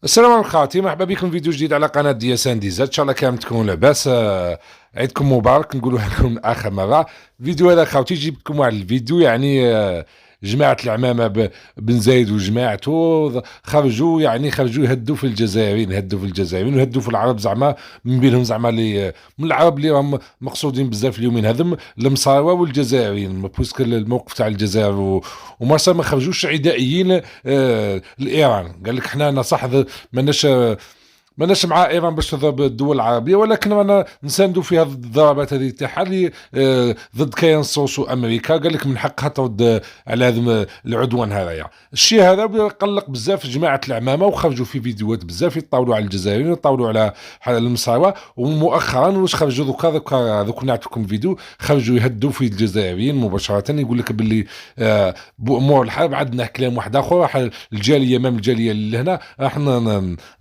السلام عليكم خاوتي، مرحبا بكم في فيديو جديد على قناه دي اس ان دي زاد. ان شاء الله كامل تكونوا لاباس. عيدكم مبارك نقولوها لكم اخر مره. الفيديو هذا خاوتي جيب لكم واحد الفيديو يعني جماعه العمامه بن زايد وجماعته خرجوا يهدوا في الجزائريين ويهدوا في العرب زعما، من بينهم زعما من العرب اللي راهم مقصودين بزاف اليومين هذم المصاروه والجزائريين، بويسك الموقف تاع الجزائر ومرسى ما خرجوش عدائيين لايران. قال لك حنا صح ماناش ماناش مع ايران باش تضرب الدول العربيه، ولكن رانا نساندوا في هذه الضربات هذه تاعها اللي ضد كيان صوص وامريكا. قال لك من حقها ترد على هذا العدوان هذايا. الشيء هذا قلق بزاف جماعه العمامه، وخرجوا في فيديوهات بزاف يطاولوا على الجزائريين ويطاولوا على المصاروه. ومؤخرا واش خرجوا دوك نعطيكم فيديو خرجوا يهدوا في الجزائريين مباشره. يقول لك باللي بامور الحرب عندنا كلام واحد اخر، راح الجاليه امام الجاليه اللي هنا راح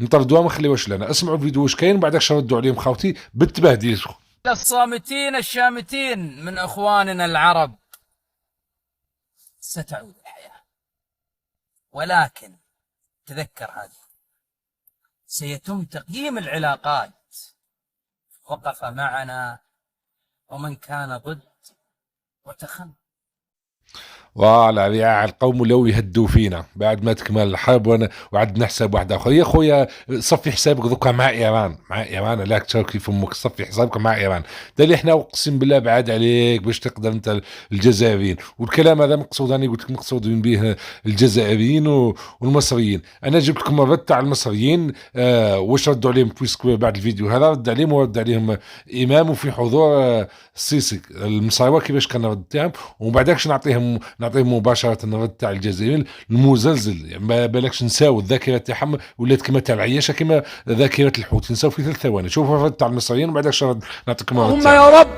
نطردوها ما نخليوهاش لنا. اسمعوا الفيديو واش كاين وبعدك ردوا عليهم خاوتي بالتبهديل. الصامتين الشامتين من اخواننا العرب ستعود الحياة، ولكن تذكر هذا، سيتم تقييم العلاقات. وقف معنا ومن كان ضد وتخن. فوالا رعاع القوم لو يهدوا فينا بعد ما تكمل الحرب، وعندنا حساب واحد اخر. يا خويا صفي حسابك دوكا مع ايران لا تشاركي في امك، صفي حسابك مع ايران. ده اللي احنا اقسم بالله بعاد عليك باش تقدر انت الجزائريين. والكلام هذا مقصود، انا قلت لك مقصود به الجزائريين والمصريين. انا جبت لكم الرد تاع المصريين. واش ردوا عليهم بويسكو بعد الفيديو هذا رد عليهم، ورد عليهم امام وفي حضور السيسي المصايبه كيفاش كان الرد تاعهم. ومن بعدكش نعطيهم مباشره الرد تاع الجزائريين المزلزل. يعني ما بالكش نساو الذاكره تاعهم ولات كما تاع العياشه، كما ذاكره الحوت نساو في 3 ثواني. شوفوا الرد تاع المصريين ومن بعدكش نعطيكم الرد. اللهم يا رب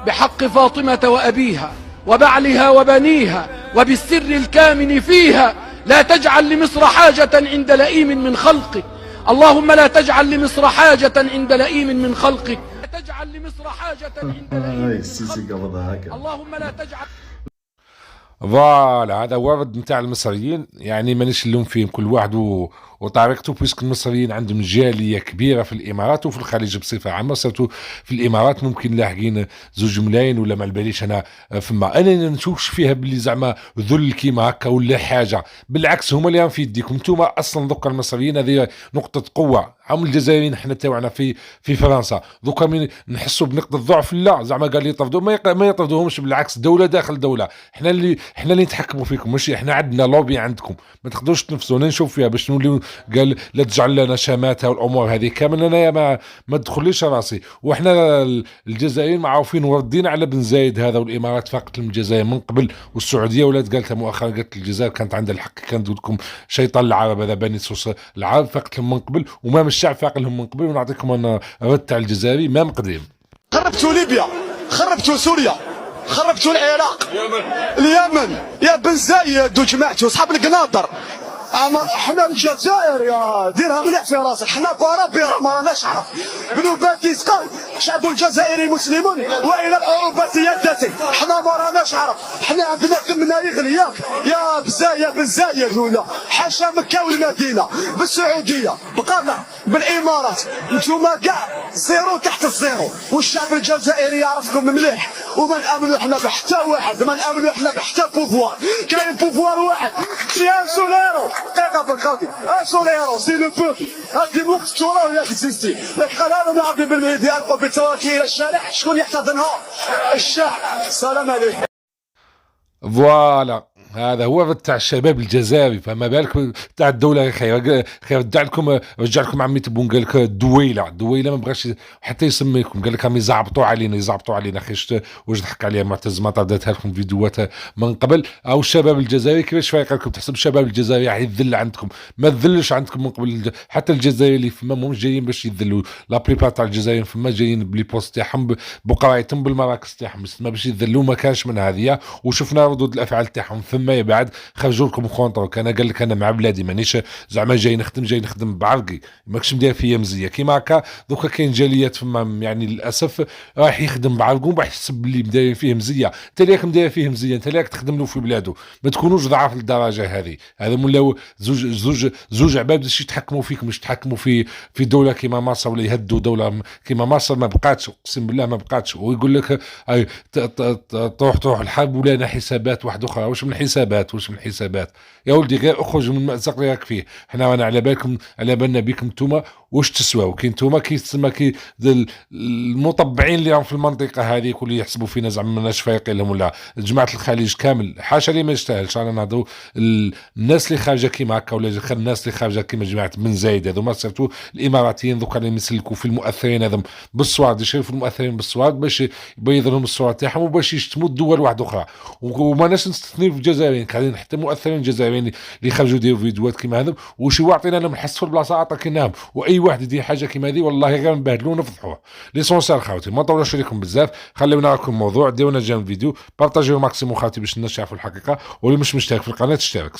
بحق فاطمه وابيها وبعلها وبنيها وبالسر الكامن فيها، لا تجعل لمصر حاجه عند لئيم من خلقك. اللهم لا تجعل لمصر حاجه عند لئيم من خلقك. لا تجعل لمصر حاجه عند لئيم من خلقك. اللهم لا تجعل. فوالا هذا هو الرد نتاع المصريين. يعني مانيش نلوم فيهم، كل واحد وطريقته، بويسك المصريين عندهم جاليه كبيره في الامارات وفي الخليج بصفه عامه. صرتوا في الامارات ممكن لاحقين 2 ملايين ولا ما باليش انا. فما انا نشوفش فيها باللي زعما ذل كيما هكا ولا حاجه، بالعكس هما اللي راهم في يديكم انتم اصلا. دوكا المصريين هذه نقطه قوه. هم الجزائريين حنا تاوعنا في فرنسا دوكا من نحسوا بنقطه ضعف، لا زعما قال لي يطردوا ما يطردوهمش، بالعكس دوله داخل دوله. احنا اللي نتحكموا فيكم، ماشي احنا عندنا لوبي عندكم ما تقدروش تنفسوا. نشوف فيها باش نوليو. قال لا تجعل لنا شماتها والامور هذه كامل. انا ما تدخليش راسي. واحنا الجزائريين معروفين وردين على بن زايد هذا، والامارات فاقت الجزائر من قبل، والسعوديه ولات قالتها مؤخرا، قالت الجزائر كانت عندها الحق، كانت تقول لكم شيطان العرب هذا بني سوس العرب فاقت لهم من قبل، وما الشعب فاق لهم من قبل. ونعطيكم انا رد تاع الجزائري ما قديم. خربتوا ليبيا، خربتوا سوريا، خربتوا العراق، اليمن يا بن زايد وجماعته اصحاب القناطر. اما احنا الجزائر يا ديرها مليح في راسك، احنا بربي ما راناش عرف. بنو باكستان شعب الجزائري مسلمون والى الاوروبا يدتي، احنا ما راناش عرف. احنا عندنا دمنا يغلي يا بن زايد ولا حاشا مكه والمدينه بالسعوديه بقرنا بالامارات. نتوما كاع زيرو تحت الزيرو، والشعب الجزائري يعرفكم مليح. وما نامنوا احنا بحتى واحد، ما نامنوا احنا بحتى بوفوار. كاين بوفوار واحد سي سوليرو دقيقه بالخاطي. سوليرو سي لو بوبل هادي وقت تورا ولا اكزيستي. لك قالوا نعرف بالميديا وبالتوكيل الى الشارع شكون يحتضنها؟ الشعب. السلام عليكم. فوالا هذا هو الرد تاع الشباب الجزائري. فما بالك تاع الدوله خير رجع لكم عمي تبون. قال لك دويله ما بغاش حتى يسميكم، قال لك راهم يزعبطوا علينا. خيش واش ضحك عليها معتز ما طردتها لكم فيديوهات من قبل. او الشباب الجزائري كيفاش فايق لكم؟ تحسب الشباب الجزائري راح يذل عندكم؟ ما تذلش عندكم من قبل. حتى الجزائريين اللي فما مش جايين باش يذلوا، لا بريبار تاع الجزائريين فما جايين بلي بوست تاعهم بقرايتهم بالمراكز تاعهم، ما باش يذلوا. ما كانش من هذه. وشفنا ردود الافعال تاعهم ثم بعد خرجوا لكم كونترول. انا قال لك انا مع بلادي مانيش زعما جاي نخدم بعرقي، ماكش مدير فيا مزيه كيما هكا. دوكا كاين جاليات فما يعني للاسف راح يخدم بعرقو باش يحسب بلي مداير فيه مزيه. انت اللي راك مداير فيه مزيه، انت اللي راك تخدم له في بلاده. ما تكونوش ضعاف للدرجه هذه. هذا ولاو زوج عباد باش يتحكموا فيكم، مش يتحكموا في دوله كيما مصر، ولا يهدوا دوله كيما مصر. ما بقاتش، اقسم بالله ما بقاتش. ويقول لك تروح الحرب ولنا حسابات واحده اخرى. واش من حسابات؟ يا ولدي غير اخرج من المأزق اللي راك فيه. حنا رانا على بالكم، على بالنا بكم نتوما واش تسواو. كي نتوما كيتسمى المطبعين اللي راهم في المنطقه هذه واللي يحسبوا فينا زعما ماناش فايقين لهم، ولا جماعه الخليج كامل. حاشا لي ما يستاهلش. انا نهضروا الناس اللي خارجه كيما هكا، ولا الناس اللي خارجه كيما جماعه بن زايد هذوما، سيرتو الاماراتيين دوكا اللي يسلكوا في المؤثرين هذم بالصواد، يشرفوا المؤثرين بالصواد باش يبيض لهم الصوره تاعهم وباش يشتموا الدول واحده اخرى. وما ناش نستثني في الجزائريين، كاين حتى مؤثرين جزائريين اللي خرجوا يديروا فيديوهات كيما هذم، وشي واعطينا لهم حس في البلاصه عطاكيناهم. واي واحد يدير حاجه كيما هذه والله غير نبهدلوه ونفضحوه. ليسونسيال خاوتي، ما نطولوش عليكم بزاف، خليونا راكم الموضوع، ديرونا جيم الفيديو، بارطاجيو ماكسيموم خاوتي باش الناس يعرفوا الحقيقه. واللي مش مشترك في القناه اشترك.